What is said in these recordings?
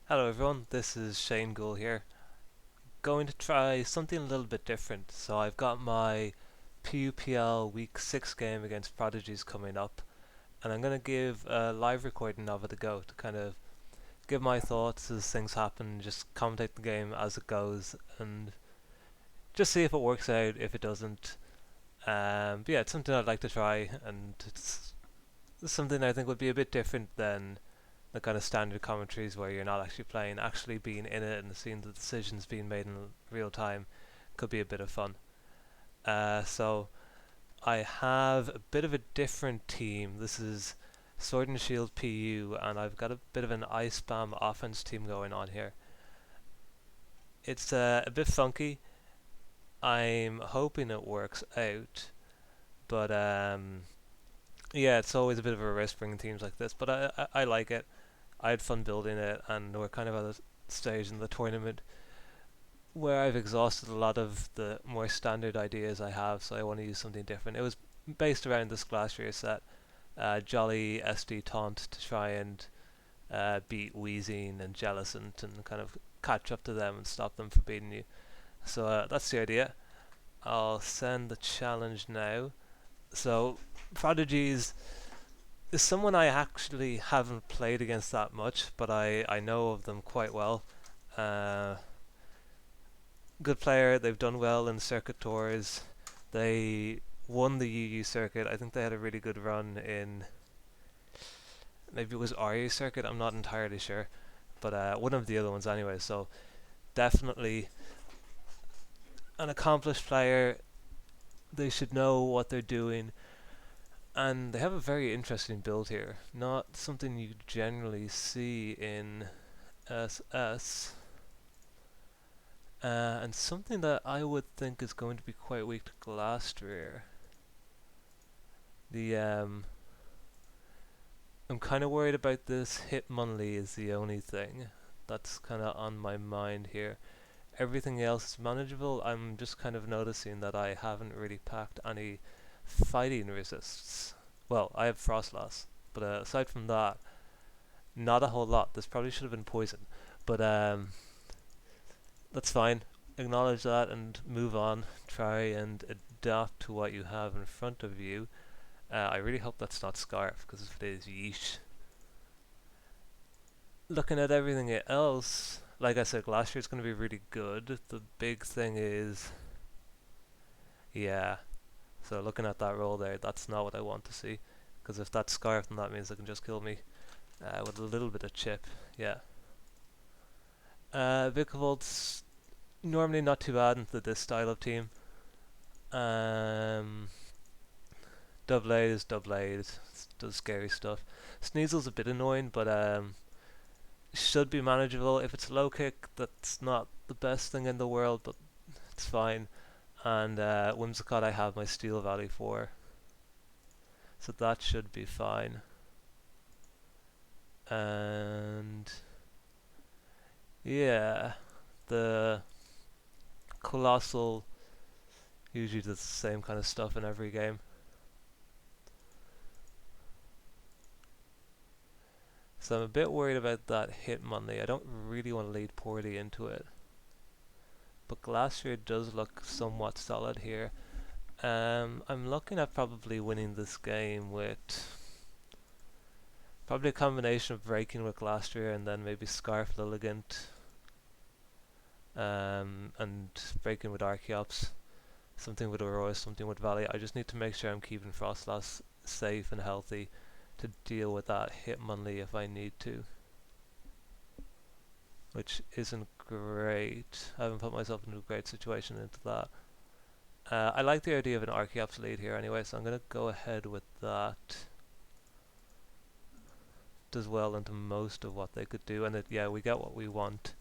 Hello everyone, this is Shaneghoul here. Going to try something a little bit different. So I've got my PUPL Week 6 game against ProDigeZz coming up, and I'm going to give a live recording of it a go to kind of give my thoughts as things happen, just commentate the game as it goes, and just see if it works out, if it doesn't. But yeah, it's something I'd like to try, and it's something I think would be a bit different than the kind of standard commentaries where you're not actually playing, actually being in it and seeing the decisions being made in real time could be a bit of fun. So I have a bit of a different team. This is Sword and Shield PU, and I've got a bit of an ice spam offense team going on here. It's a bit funky. I'm hoping it works out, but yeah, it's always a bit of a risk bringing teams like this. But I like it. I had fun building it, and we're kind of at a stage in the tournament where I've exhausted a lot of the more standard ideas I have, so I want to use something different. It was based around this Glacier set, Jolly SD Taunt to try and beat Wheezing and Jellicent and kind of catch up to them and stop them from beating you. So that's the idea. I'll send the challenge now. So ProDigeZz is someone I actually haven't played against that much, but I know of them quite well. Uh, Good player. They've done well in circuit tours. They won the UU circuit. I think they had a really good run in maybe it was RU circuit. I'm not entirely sure, but one of the other ones anyway. So definitely an accomplished player. They should know what they're doing, and they have a very interesting build here. Not something you generally see in SS. And something that I would think is going to be quite weak to Glastrier. The I'm kind of worried about this. Hitmonlee is the only thing that's kind of on my mind here. Everything else is manageable. I'm just kind of noticing that I haven't really packed any fighting resists. Well, I have Frost Loss, but aside from that, not a whole lot. This probably should have been poison, but that's fine. Acknowledge that and move on. Try and adapt to what you have in front of you. I really hope that's not Scarf, because if it is, yeesh. Looking at everything else, like I said, Glacier is going to be really good. The big thing is, yeah. So looking at that roll there, that's not what I want to see. Because if that's Scarf, then that means they can just kill me with a little bit of chip. Yeah. Vikavold's normally not too bad into this style of team. Um, Double A is Double A. It does scary stuff. Sneasel's a bit annoying, but should be manageable. If it's low kick, that's not the best thing in the world, but it's fine. And Whimsicott I have my Steel Valley for, so that should be fine. And yeah, the Colossal usually does the same kind of stuff in every game. So I'm a bit worried about that Hitmonlee. I don't really want to lead poorly into it. But Glacier does look somewhat solid here. I'm looking at probably winning this game with probably a combination of breaking with Glastrier and then maybe Scarf Lilligant, and breaking with Archeops. Something with Aurora, something with Valley. I just need to make sure I'm keeping Frostlass safe and healthy to deal with that Hitmonlee if I need to. Which isn't great. I haven't put myself into a great situation into that. I like the idea of an Archeops lead here anyway, so I'm going to go ahead with that. Does well into most of what they could do, and yeah, we get what we want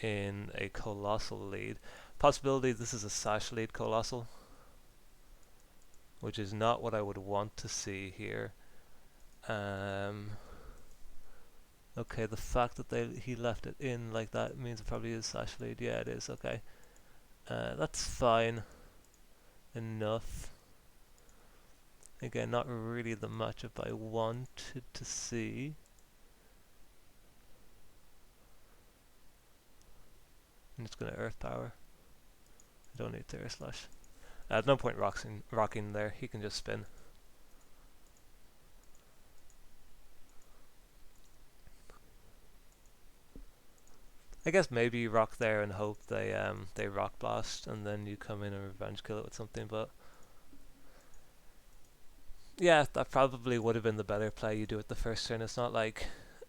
in a Colossal lead. Possibility this is a Sash lead Colossal, which is not what I would want to see here. Okay, the fact that he left it in like that means it probably is Sash lead. Yeah, it is. Okay, that's fine enough. Again, not really the matchup I wanted to see. it's going to Earth Power. I don't need Terror Slash. No point rocking there, he can just spin. I guess maybe you rock there and hope they rock blast, and then you come in and revenge kill it with something, but yeah, that probably would have been the better play. You do it the first turn. It's not like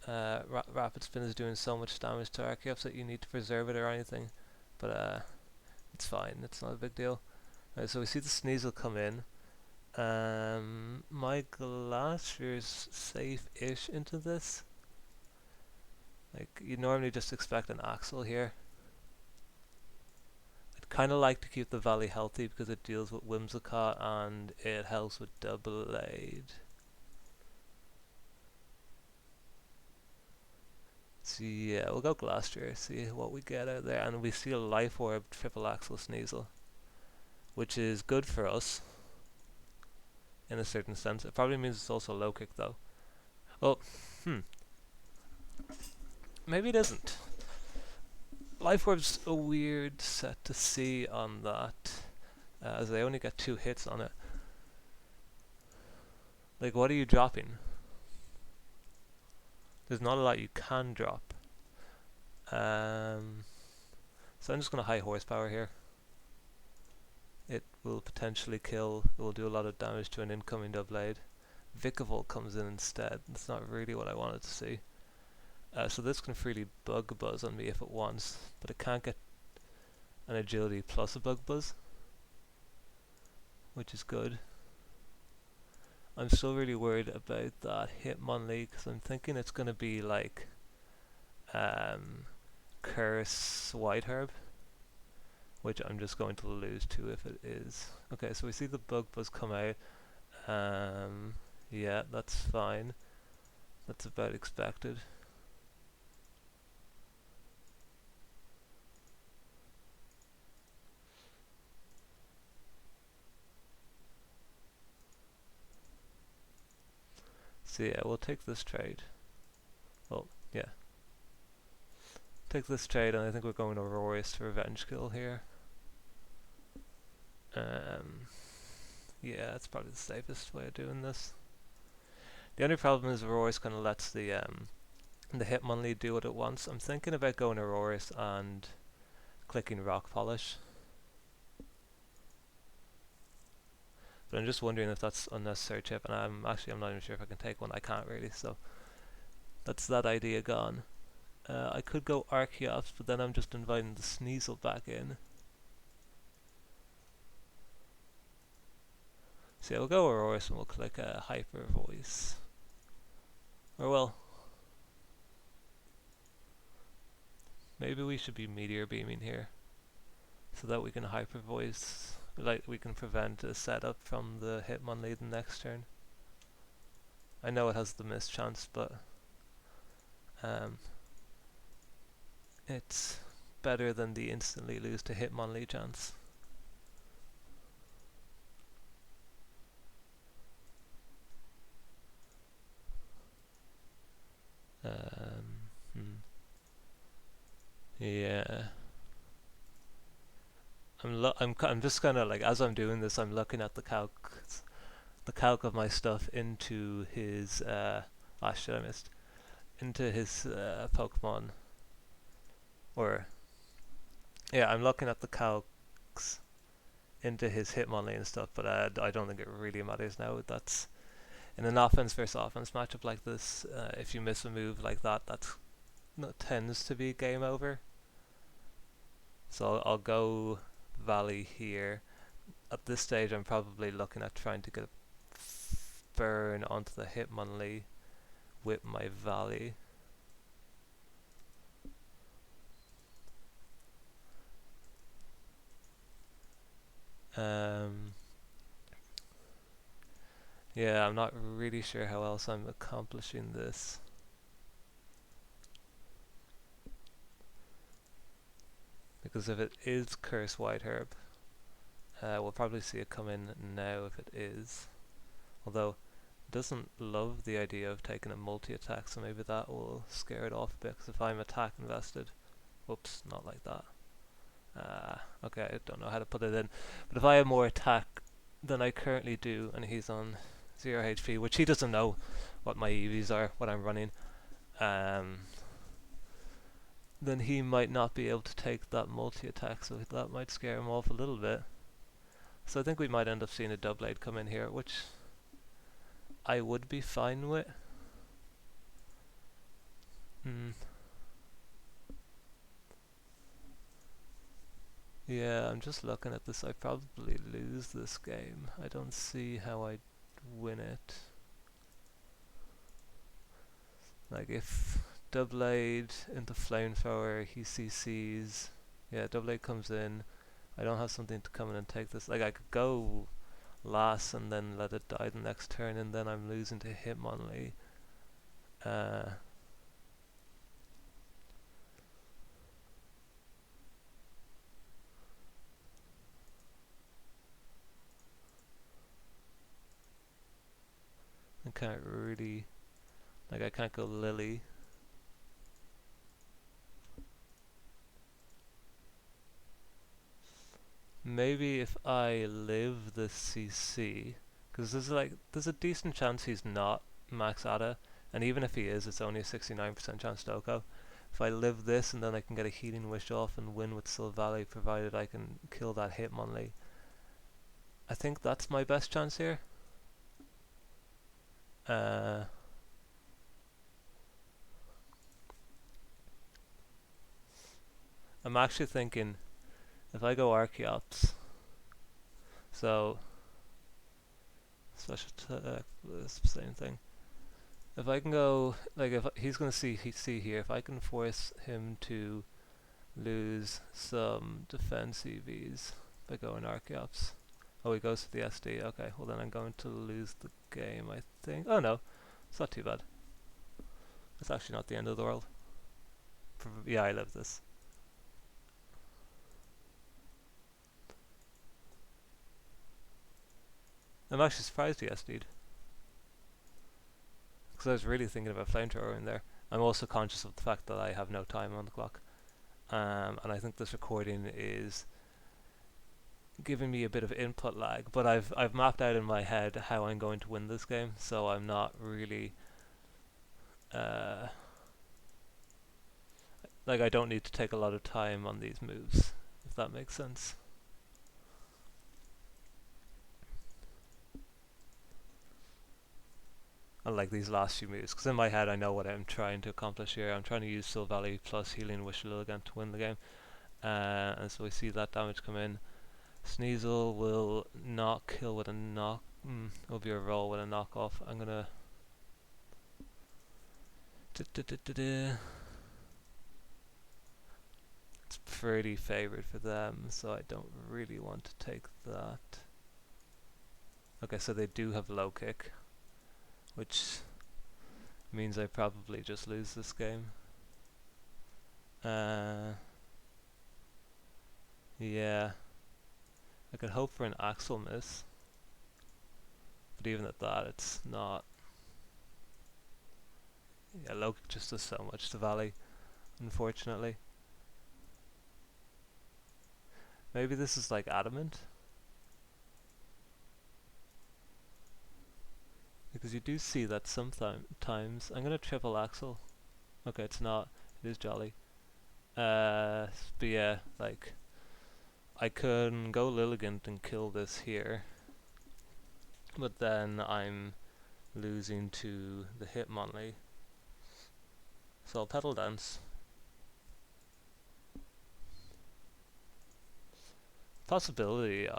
Rapid Spin is doing so much damage to Archeops that you need to preserve it or anything, but it's fine, it's not a big deal. Right, so we see the Sneasel come in. My Glacier's safe-ish into this. Like, you normally just expect an Axle here. I'd kind of like to keep the Valley healthy because it deals with Whimsicott and it helps with Double Aid. So yeah, we'll go Glacier, see what we get out there. And we see a Life Orb Triple Axle Sneasel, which is good for us in a certain sense. It probably means it's also low kick though. Oh, maybe it isn't. Life Orb's a weird set to see on that, as they only get 2 hits on it. Like, what are you dropping? There's not a lot you can drop. So I'm just going to high horsepower here. It will potentially kill, it will do a lot of damage to an incoming Doublade. Vikavolt comes in instead. That's not really what I wanted to see. So this can freely Bug Buzz on me if it wants, but it can't get an agility plus a Bug Buzz, which is good. I'm still really worried about that Hitmonlee because I'm thinking it's going to be like Curse White Herb, which I'm just going to lose to if it is. Okay, so we see the Bug Buzz come out. Yeah, that's fine. That's about expected. So yeah, we'll take this trade. Well, yeah. Take this trade, and I think we're going Aurorius to Revenge Kill here. Yeah, that's probably the safest way of doing this. The only problem is Aurorius kind of lets the Hitmonlee do what it wants. I'm thinking about going Aurorius and clicking Rock Polish. But I'm just wondering if that's unnecessary chip, and I'm not even sure if I can take one. I can't really, so that's that idea gone. I could go Archeops, but then I'm just inviting the Sneasel back in. So yeah, we'll go Aurorius and we'll click Hyper Voice. Or well, maybe we should be Meteor Beaming here, so that we can Hyper Voice. Like, we can prevent a setup from the Hitmonlee the next turn. I know it has the miss chance, but it's better than the instantly lose to Hitmonlee chance. Yeah. I'm just kind of like, as I'm doing this, I'm looking at the calc of my stuff into his shit, I missed, into his Pokemon, or yeah, I'm looking at the calcs into his Hitmonlee and stuff, but I don't think it really matters now. That's in an offense versus offense matchup like this. If you miss a move like that, that tends to be game over. So I'll go Valley here. At this stage, I'm probably looking at trying to get a burn onto the Hitmonlee with my Valley. Yeah, I'm not really sure how else I'm accomplishing this. Because if it is Curse White Herb, we'll probably see it come in now if it is. Although, it doesn't love the idea of taking a multi-attack, so maybe that will scare it off a bit, because if I'm attack invested, whoops, not like that. Okay, I don't know how to put it in. But if I have more attack than I currently do, and he's on 0 HP, which he doesn't know what my EVs are, what I'm running, um, then he might not be able to take that multi-attack, so that might scare him off a little bit. So I think we might end up seeing a Doublade come in here, which I would be fine with. Yeah, I'm just looking at this. I probably lose this game. I don't see how I'd win it. Like if Doublade into Flamethrower, he CCs. Yeah, Doublade comes in. I don't have something to come in and take this. Like I could go last and then let it die the next turn, and then I'm losing to Hitmonlee. I can't really, like I can't go Lily. Maybe if I live the CC, because there's a decent chance he's not max ATA, and even if he is, it's only a 69% chance to OHKO. If I live this and then I can get a Healing Wish off and win with Sylvally, provided I can kill that Hitmonlee, I think that's my best chance here. I'm actually thinking if I go Archeops, so special attack, same thing. If I can go, like if he's gonna see here, if I can force him to lose some defense EVs by going Archeops. Oh, he goes to the SD. Okay, well then I'm going to lose the game, I think. Oh no, it's not too bad. It's actually not the end of the world. Yeah, I live this. I'm actually surprised he SD'd, because I was really thinking about Flamethrower in there. I'm also conscious of the fact that I have no time on the clock. And I think this recording is giving me a bit of input lag, but I've mapped out in my head how I'm going to win this game, so I'm not really like I don't need to take a lot of time on these moves, if that makes sense. Unlike these last few moves, because in my head I know what I'm trying to accomplish here. I'm trying to use Sylvally plus Healing Wish again to win the game, and so we see that damage come in. Sneasel will not kill with a knock. It'll be a roll with a knockoff. I'm gonna. It's pretty favored for them, so I don't really want to take that. Okay, so they do have low kick, which means I probably just lose this game. Yeah. I could hope for an Axel miss, but even at that, it's not. Yeah, low kick just does so much to Valley, unfortunately. Maybe this is like Adamant, because you do see that sometimes. I'm gonna triple Axel. Okay, it's not. It is Jolly. But yeah, like I can go Lilligant and kill this here, but then I'm losing to the Hitmonlee. So I'll Petal Dance. Possibility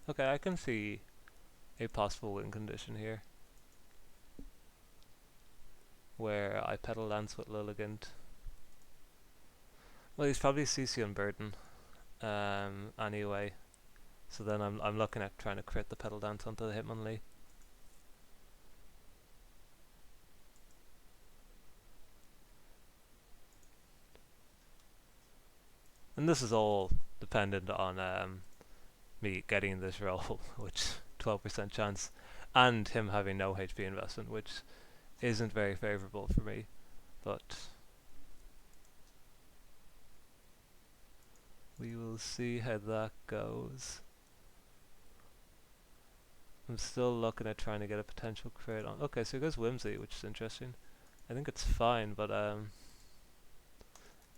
Okay, I can see a possible win condition here, where I Petal Dance with Lilligant. Well, he's probably CC on Burden, anyway. So then I'm looking at trying to crit the Petal Dance onto the Hitmonlee. And this is all dependent on me getting this roll, which 12% chance, and him having no HP investment, which isn't very favourable for me. But We will see how that goes. I'm still looking at trying to get a potential crit on. Okay, so he goes Whimsy, which is interesting. I think it's fine, but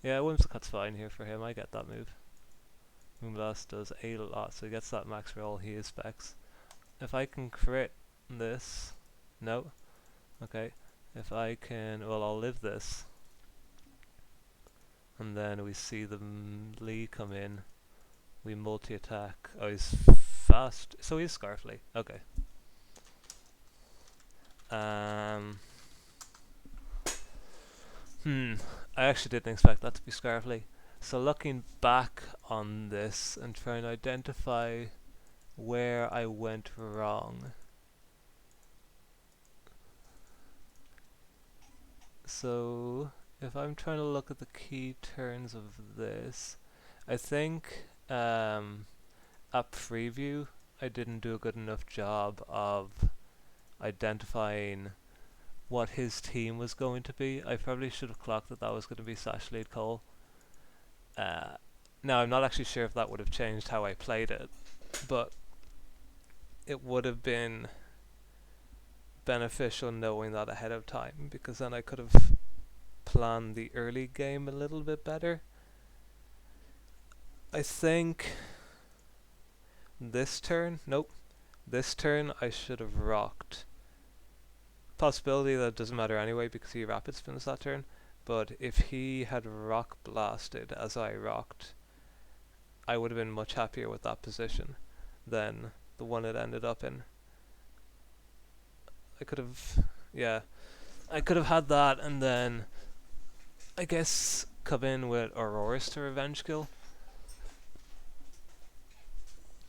yeah, Whimsicott's fine here for him. I get that move. Moonblast does a lot, so he gets that max roll he expects. If I can crit this, no, okay. If I can, well, I'll live this, and then we see the Lee come in. We multi-attack. Oh, he's fast, so he's Scarfly. Okay. I actually didn't expect that to be Scarfly. So looking back on this and trying to identify where I went wrong. So if I'm trying to look at the key turns of this, I think at preview I didn't do a good enough job of identifying what his team was going to be. I probably should have clocked that was going to be Sash Lead Cole. Now I'm not actually sure if that would have changed how I played it, but it would have been beneficial knowing that ahead of time, because then I could have planned the early game a little bit better. I think this turn, this turn I should have rocked. Possibility that doesn't matter anyway because he rapid spins that turn, but if he had rock blasted as I rocked, I would have been much happier with that position than the one it ended up in. I could have had that, and then I guess come in with Auroras to revenge kill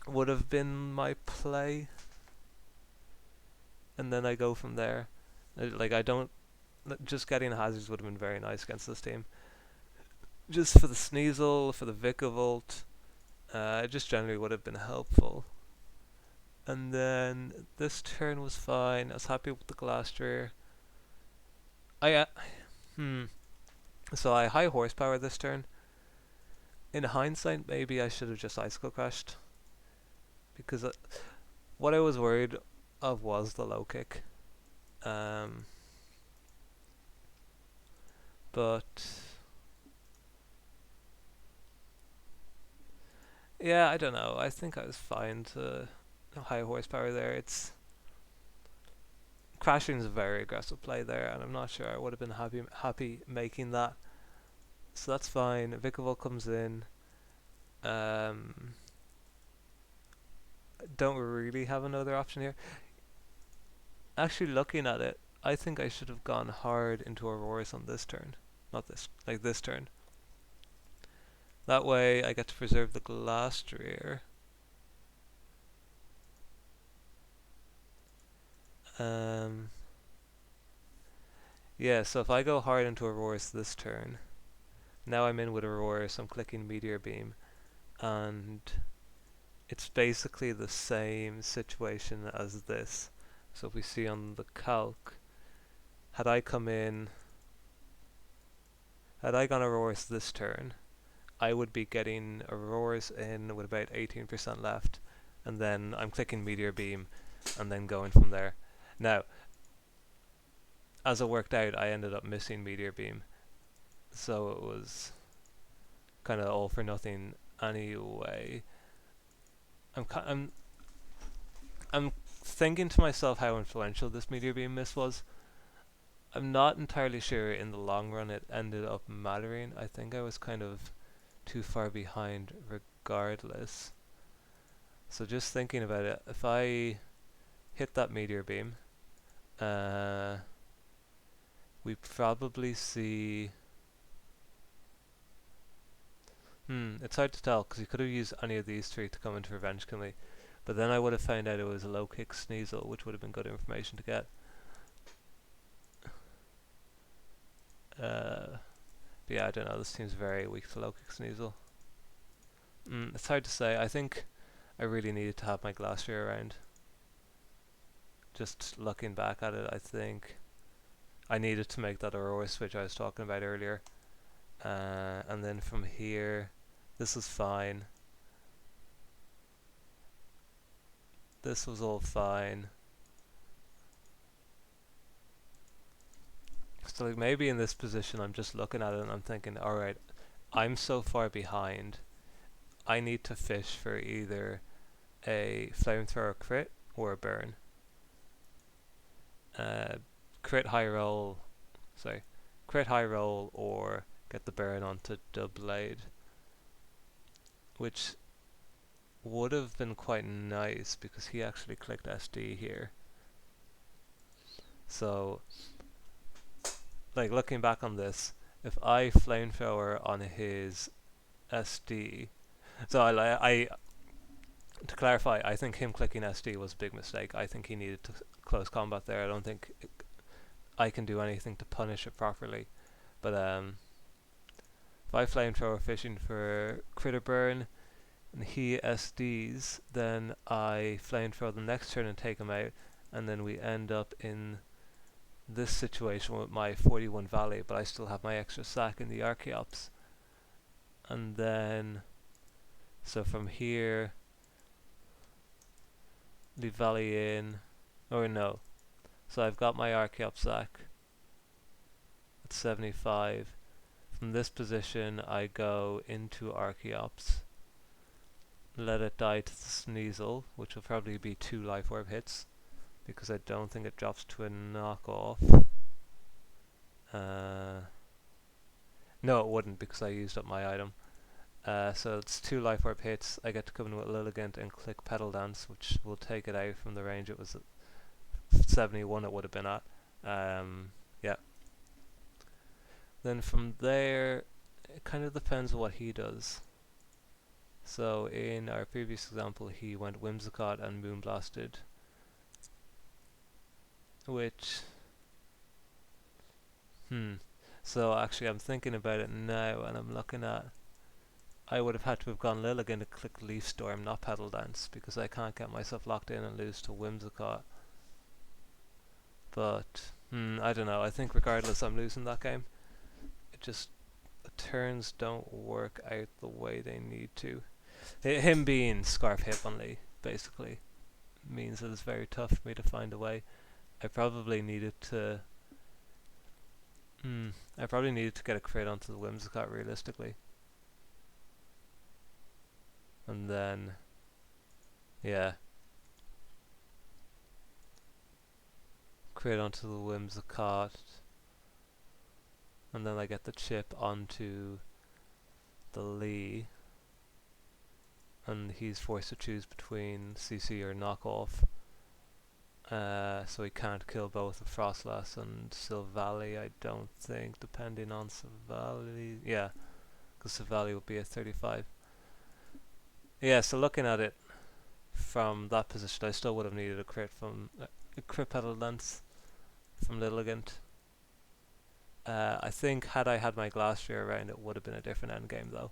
would have been my play, and then I go from there. Just getting hazards would have been very nice against this team. Just for the Sneasel, for the Vikavolt, it just generally would have been helpful. And then this turn was fine. I was happy with the Glastrier. So I high horsepower this turn. In hindsight, maybe I should have just Icicle Crashed, because what I was worried of was the low kick. But yeah, I don't know. I think I was fine to high horsepower there. It's crashing is a very aggressive play there, and I'm not sure I would have been happy making that. So that's fine. Vikavolt comes in. Don't really have another option here. Actually, looking at it, I think I should have gone hard into Auroras on this turn. Not this, like this turn. That way I get to preserve the Glastrier. Yeah, so if I go hard into Auroras this turn, now I'm in with Auroras, I'm clicking Meteor Beam, and it's basically the same situation as this. So if we see on the calc, had I gone Auroras this turn, I would be getting Auroras in with about 18% left, and then I'm clicking Meteor Beam and then going from there. Now, as it worked out, I ended up missing Meteor Beam, so it was kind of all for nothing anyway. I'm thinking to myself how influential this Meteor Beam miss was. I'm not entirely sure in the long run it ended up mattering. I think I was kind of too far behind regardless. So just thinking about it, if I hit that Meteor Beam, we probably see... it's hard to tell because he could have used any of these three to come into revenge kill me, but then I would have found out it was a low kick Sneasel, which would have been good information to get. But yeah, I don't know, this seems very weak to low kick Sneasel. It's hard to say. I think I really needed to have my Glastrier around. Just looking back at it, I think I needed to make that Aurora switch I was talking about earlier. And then from here, This was fine. This was all fine. So like maybe in this position I'm just looking at it and I'm thinking, alright, I'm so far behind. I need to fish for either a flamethrower crit or a burn. Crit high roll, sorry, crit high roll or get the burn onto Dubblade, which would have been quite nice because he actually clicked SD here. So, like looking back on this, if I flamethrower on his SD, so I to clarify, I think him clicking SD was a big mistake. I think he needed to close combat there. I don't think I can do anything to punish it properly. But if I flamethrower fishing for critter burn and he SDs, then I flamethrower the next turn and take him out, and then we end up in this situation with my 41 Valley, but I still have my extra sack in the Archeops. And then, so from here, leave Valley in, or no. So I've got my Archeops sack at 75. From this position, I go into Archeops, let it die to the Sneasel, which will probably be 2 Life Orb hits, because I don't think it drops to a knockoff. No, it wouldn't, because I used up my item. So it's 2 Life Orb hits. I get to come in with Lilligant and click Petal Dance, which will take it out from the range it was at 71 it would have been at. Yeah. Then from there, it kind of depends on what he does. So in our previous example, he went Whimsicott and Moonblasted, which... So actually I'm thinking about it now and I'm looking at... I would have had to have gone Lilligant to click Leaf Storm, not Petal Dance, because I can't get myself locked in and lose to Whimsicott. But, I don't know, I think regardless I'm losing that game. It just... the turns don't work out the way they need to. Him being Scarf Hip only, basically, means that it's very tough for me to find a way. I probably needed to... I probably needed to get a crit onto the Whimsicott realistically. And then... yeah. Crit onto the Whimsicott. And then I get the chip onto the Lee. And he's forced to choose between CC or knockoff. So he can't kill both the Frostlass and Silvally, I don't think, depending on Silvally. Yeah, because Silvally would be at 35. Yeah, so looking at it from that position, I still would have needed a crit from a crit Petal Dance from Lilligant. I think had I had my Glastrier around, it would have been a different endgame though.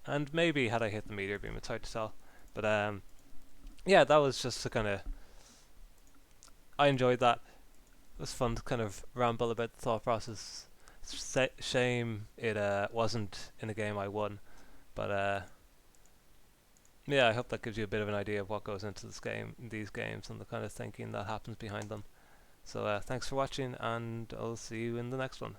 And maybe had I hit the Meteor Beam, it's hard to tell. But yeah, that was just a kind of... I enjoyed that. It was fun to kind of ramble about the thought process. Shame it wasn't in a game I won. But yeah, I hope that gives you a bit of an idea of what goes into these games, and the kind of thinking that happens behind them. So thanks for watching, and I'll see you in the next one.